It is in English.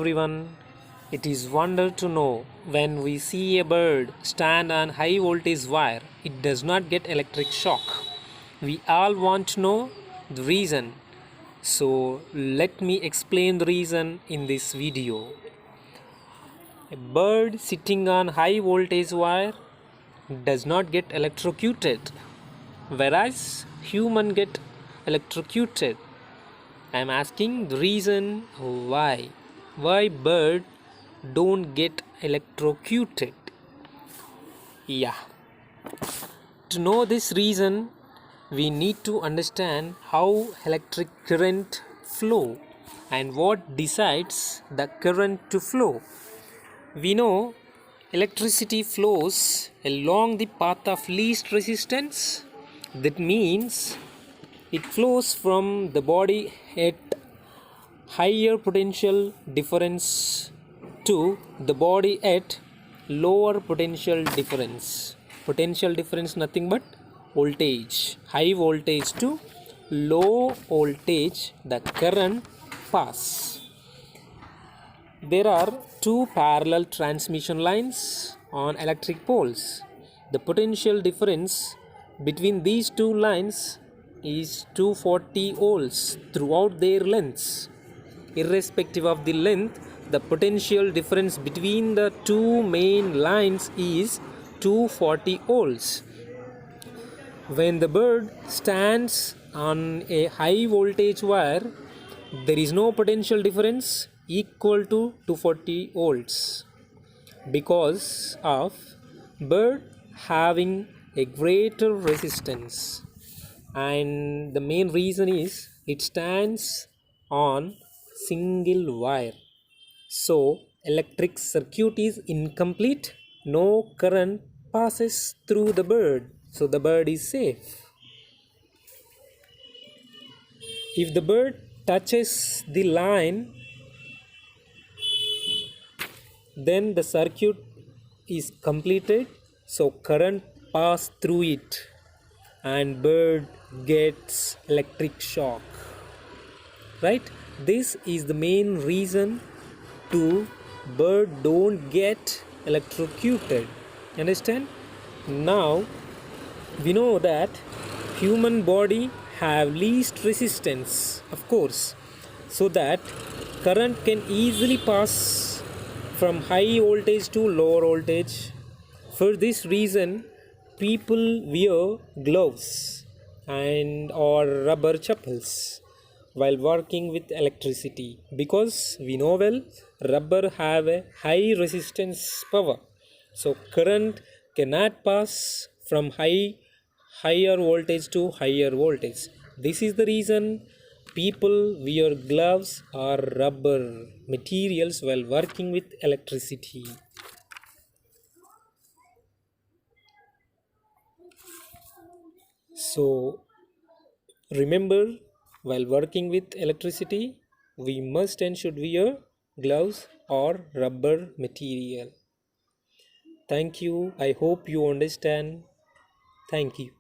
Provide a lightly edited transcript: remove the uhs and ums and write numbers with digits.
everyone. It is wonder to know when we see a bird stand on high voltage wire, it does not get electric shock. We all want to know the reason. So let me explain the reason in this video. A bird sitting on high voltage wire does not get electrocuted, whereas human get electrocuted. I am asking the reason why. Why bird don't get electrocuted? Yeah. To know this reason, we need to understand how electric current flow and what decides the current to flow. We know electricity flows along the path of least resistance. That means it flows from the body at higher potential difference to the body at lower potential difference. Potential difference nothing but voltage. High voltage to low voltage, the current pass. There are two parallel transmission lines on electric poles. The potential difference between these two lines is 240 volts throughout their lengths. Irrespective of the length, the potential difference between the two main lines is 240 volts. When the bird stands on a high voltage wire, there is no potential difference equal to 240 volts because of bird having a greater resistance, and the main reason is it stands on single wire, so electric circuit is incomplete, no current passes through the bird, so the bird is safe. If the bird touches the line, then the circuit is completed, so current pass through it and bird gets electric shock, right? This is the main reason to bird don't get electrocuted. Understand? Now we know that human body have least resistance, of course, so that current can easily pass from high voltage to lower voltage. For this reason, people wear gloves and or rubber chappals while working with electricity, because we know well rubber have a high resistance power, so current cannot pass from higher voltage to higher voltage. This is the reason people wear gloves or rubber materials while working with electricity. So remember, while working with electricity, we must and should wear gloves or rubber material. Thank you. I hope you understand. Thank you.